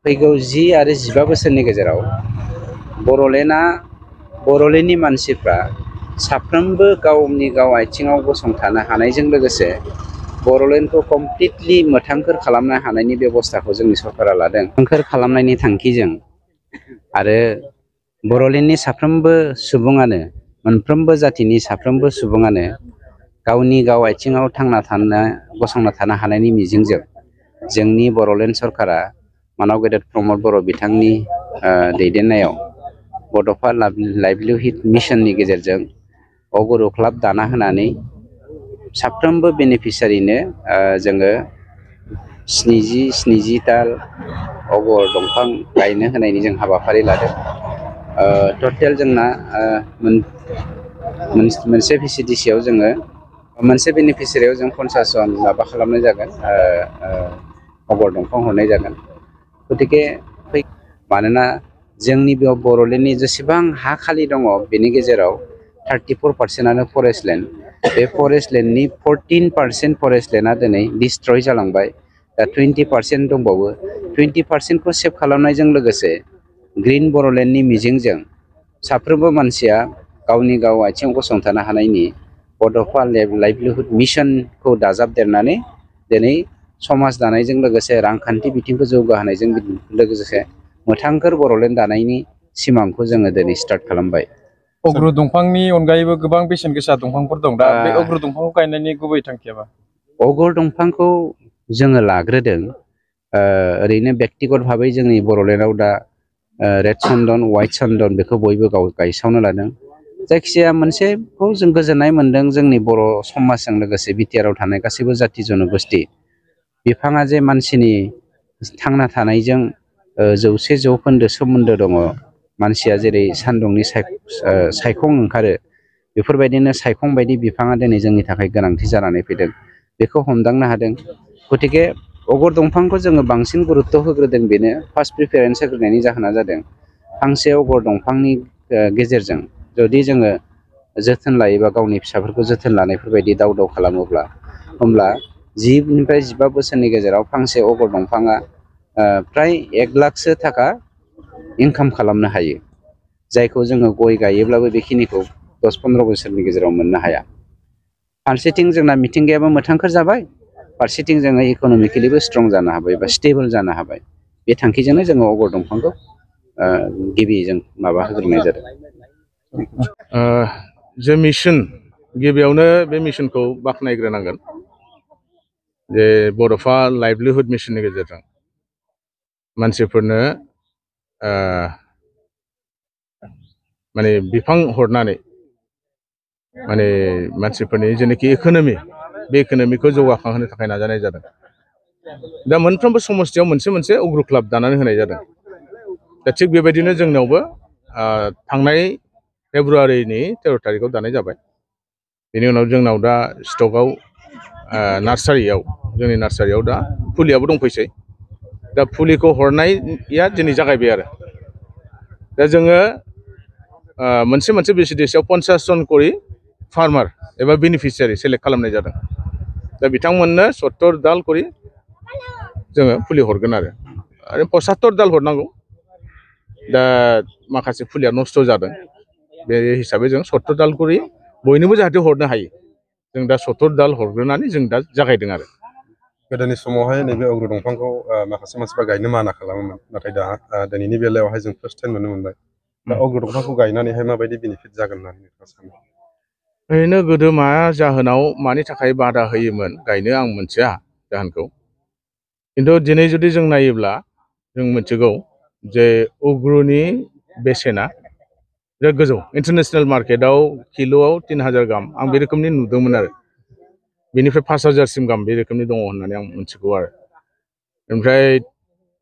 फैगौ 10 आरो 15 बोसोरनि गेजेराव बर'लेण्डनि मानसिफ्रा साफ्रोमबो गावनि गाव आथिङाव गसंथानो हानायजों लोगोसे बर'लेण्डखौ कमप्लिटलि मोथांखोर खालामनो हानायनि बेबस्थाखौ जोंनि सरकारा लादों। मोथांखोर खालामनायनि थांखिजों आरो बर'लेण्डनि साफ्रोमबो सुबुङानो, मोनफ्रोमबो जातिनि साफ्रोमबो सुबुङानो गावनि गाव आथिङाव गसंना थानो हानायनि मिजिंजों जोंनि बर'लेण्ड सरकारा मानाव गेदेर प्रमद बर' बिथांनि दैदेननायाव बड'फा लाइभलिहुड मिशननि गेजेरजों अगरु क्लाब दाना होनानै साफ्रोमबो बेनिफिसियारिनो जोङो 70 दाल अगर दंफां गायनो होनायनि जों हाबाफारि लादों। टटेल जोंना मोनसे VCDCआव जोङो मोनसे बेनिफिसियारियाव जों 50 जन माबा खालामनाय जागोन, अगर दंफां हरनाय जागोन। गतिके मानोना जोंनि बेयाव बर'लेण्डनि जेसेबां हा खालि दङ बेनि गेजेराव 34% फरेस्ट लेण्ड। बे फरेस्ट लेण्डनि 14% फरेस्ट लेण्डआ दिनै डिस्ट्रय जालांबाय। दा 20% दंबावो। 20%खौ सेभ खालामनायजों लोगोसे ग्रिन बर'लेण्डनि मिजिंजों साफ्रोमबो मानसिया गावनि गाव आथिङाव गसंथानो हानायनि बड'फा लाइभलिहुड मिशनखौ दाजाबदेरनानै दिनै समाज दानायजों लोगोसे रांखान्थि बिथिंखौ जौगाहोनायजों लोगोसे मोथांखोर बर'लेण्ड दानायनि सिमांखौ जोङो दिनै स्टार्ट खालामबाय। अग्रु दंफांनि अनगायैबो गोबां बेसेन गोसा दंफांफोर दं। दा बे अग्रु दंफांखौ गायनायनि गुबै थांखियाबा? अगर दंफांखौ जोङो लाग्रोदों ओरैनो बेक्तिगत भाबै जोंनि बर'लेण्डआव दा रेड चन्दन, व्हाइट चन्दन बेखौ बयबो गायसावनो लादों। जायखिजाया मोनसेखौ जों गोजोननाय मोन्दों, जोंनि बर' समाजजों लोगोसे बिटिआरआव थानाय गासैबो जाति जन'गोष्ठि बिफाङा जे मानसिनि थांना थानायजों 100% सोमोन्दो दङ। मानसिया जेरै सान्दुंनि सायखं ओंखारो बेफोरबायदिनो सायखं बायदि बिफाङा दिनै जोंनि थाखाय गोनांथि जानानै फैदों, बेखौ हमदांनो हादों। गतिके अगर दंफांखौ जोङो बांसिन गुरुत्त' होग्रोदों। बेनो फार्स्ट प्रिफारेन्स होग्रोनायनि जाहोना जादों फांसे अगर दंफांनि गेजेरजों जुदि जोङो जोथोन लायोबा, गावनि फिसाफोरखौ जोथोन लानायफोरबायदि दाव खालामोब्ला, होमब्ला 10 निफ्राय 15 बोसोरनि गेजेराव फांसे अगर दंफाङा प्राय 1 लाखसो थाखा इनकाम खालामनो हायो, जायखौ जोङो गय गायोब्लाबो बेखिनिखौ 10-15 बोसोरनि गेजेराव मोननो हाया। फारसेथिं जोंना मिथिंगायाबो मोथांखोर जाबाय, फारसेथिं जोङो इक'नमिकेलिबो स्ट्रं जानो हाबाय बा स्टेबल जानो हाबाय। बे थांखिजोंनो जोङो अगर दंफांखौ गिबि जों माबा होग्रोनाय जादों। जे मिशन, गिबियावनो बे मिशनखौ बाख्नायग्रोनांगोन जे बड'फा लाइभलिहुड मिशननि गेजेरजों मानसिफोरनो माने बिफां हरनानै माने मानसिफोरनि जेनाखि इक'नमि, बे इक'नमिखौ जौगाखांहोनो थाखाय नाजानाय जादों। दा मोनफ्रोमबो समस्थियाव मोनसे मोनसे अग्रु क्लाब दानानै होनाय जादों। दा थिग बेबायदिनो जोंनावबो थांनाय फेब्रुवारिनि 13 तारिखआव दानाय जाबाय। बेनि उनाव जोंनाव दा स्टकआव नार्सारियाव, जोंनि नार्सारियाव दा फुलियाबो दंफैसै। दा फुलिखौ हरनाया दिनै जागायबाय आरो। दा जोङो मोनसे VCDCआव 50 जन करि फार्मार एबा बेनिफिसियारि सेलेक्ट खालामनाय जादों। दा बिथांमोननो 70 दाल करि जोङो फुलि हरगोन आरो 75 दाल हरनांगौ। दा माखासे फुलिया नस्थ' जादों, बे हिसाबै जों 70 दाल करि बयनोबो जाहाथे हरनो हायो, जों दा 70 दाल हरग्रोनानै जों दा जागायदों आरो। गोदोनि समावहाय नैबे अग्रु दंफांखौ माखासे मानसिफ्रा गायनो माना खालामोमोन, नाथाय दा दिनैनि बेलायावहाय जों फार्स्ट टाइम नुनो मोनबाय। दा अग्रु दंफांखौ गायनानैहाय माबायदि बेनिफिट जागोन होननानै नोंथाङा सानो? ओरैनो गोदो मा जाहोनाव मानि थाखाय बादा होयोमोन गायनो आं मोनथिया जाहोनखौ, खिन्थु दिनै जुदि जों नायोब्ला जों मिथिगौ जे अग्रुनि बेसेना बिराद गोजौ। इन्टारनेसनेल मार्केटआव किल'आव 3000 गाहाम आं बे रोखोमनि नुदोंमोन आरो। बेनिफ्राय 5000सिम गाहाम बे रोखोमनि दङ होननानै आं मिथिगौ आरो। ओमफ्राय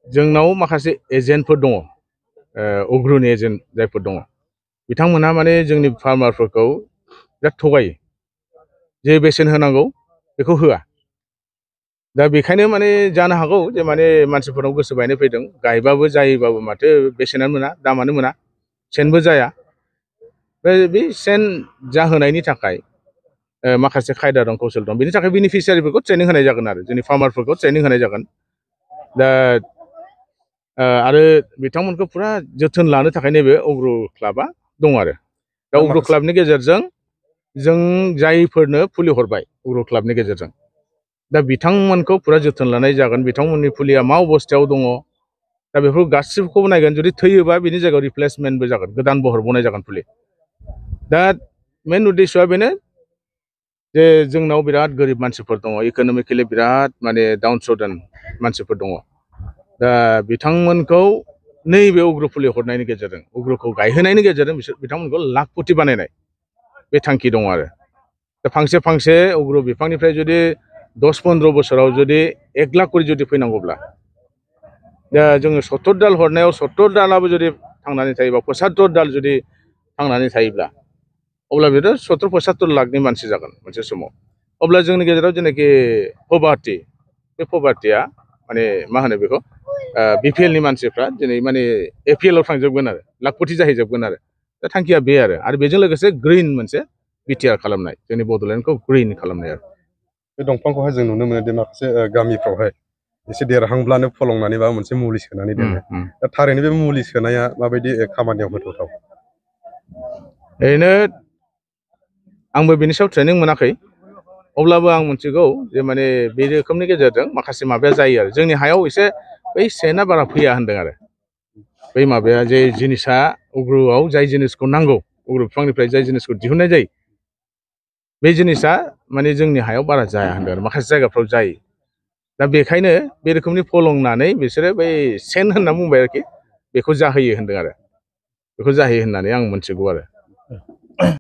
जोंनाव माखासे एजेन्टफोर दङ, अग्रुनि एजेन्ट जायफोर दङ, बिथांमोनहा माने जोंनि फार्मारफोरखौ बिराद थगायो, जे बेसेन होनांगौ बेखौ होआ। दा बेखायनो माने जानो हागौ जे माने मानसिफोरनाव गोसो बायनो फैदों, गायबाबो जायोबाबो माथो बेसेनानो मोना, दामानो मोना, सेन्टबो जाया। बे सेन्ट जाहोनायनि थाखाय माखासे खायदा दं, कौशल दं। बेनि थाखाय बेनिफिसियारिफोरखौ ट्रेनिं होनाय जागोन आरो जोंनि फार्मारफोरखौ ट्रेनिं होनाय जागोन। दा आरो बिथांमोनखौ फुरा जोथोन लानो थाखाय नैबे अग्रु क्लाबा दं आरो दा अग्रु क्लाबनि गेजेरजों जों जायफोरनो फुलि हरबाय अग्रु क्लाबनि गेजेरजों दा बिथांमोनखौ फुरा जोथोन लानाय जागोन बिथांमोननि फुलिया मा अबस्थायाव दङ दा बेफोर गासिबोखौबो नायगोन जुदि थैयोबा बिनि जायगायाव रिप्लेसमेन्टबो जागोन गोदानबो हरबावनाय जागोन फुलि दा मेन उद्देश्यआ बेनो जे जोंनाव बिराद गोरिब मानसिफोर दङ इक'नमिकेलि बिराद माने डाउन सदान मानसिफोर दङ दा बिथांमोनखौ नैबे अग्रु फुलि हरनायनि गेजेरजों अग्रुखौ गायहोनायनि गेजेरजों बिथांमोनखौ लाखपति बानायनाय बे थांखि दङ आरो दा फांसे फांसे अग्रु बिफांनिफ्राय जुदि 10-15 बोसोराव जुदि 1 लाख करि जुदि फैनांगौब्ला दा जोङो 70 दाल हरनायाव 70 दालाबो जुदि थांनानै थायोबा 75 दाल जुदि थांनानै थायोब्ला अब्ला बेथ' 70-75 लाखनि मानसि जागोन मोनसे समाव अब्ला जोंनि गेजेराव जेनाखि पभार्टि बे पभार्टिया माने मा होनो बेखौ बिपिएलनि मानसिफ्रा दिनै माने एपिएलआव थांजोबगोन आरो लाखपति जाहैजोबगोन आरो दा थांखिया बे आरो बेजों लोगोसे ग्रिन मोनसे बिटिआर खालामनाय जोंनि बड'लेण्डखौ ग्रिन खालामनाय आरो बे दंफांखौहाय जों नुनो मोनो दि माखासे गामिफ्रावहाय एसे देरहांब्लानो फलंनानै बा मोनसे मुलि सोनानै दोनो दा थारैनो बे मुलि सोनाया माबायदि खामानियाव होथावथाव ओरैनो आंबो बेनि सायाव ट्रेनिं मोनाखै अब्लाबो आं मिथिगौ जे माने बे रोखोमनि गेजेरजों माखासे माबाया जायो आरो जोंनि हायाव एसे बै सेना बारा फैया होनदों आरो बै माबाया जे जिनिसा अग्रुआव जाय जिनिसखौ नांगौ अग्रु बिफांनिफ्राय जाय जिनिसखौ दिहुननाय जायो बे जिनिसा माने जोंनि हायाव बारा जाया होनदों आरो माखासे जायगाफ्राव जायो दा बेखायनो बे रोखोमनि फलंनानै बिसोरो बै सेन होनना बुंबाय आरोखि बेखौ जाहोयो होनदों आरो बेखौ जाहोयो होननानै आं मिथिगौ आरो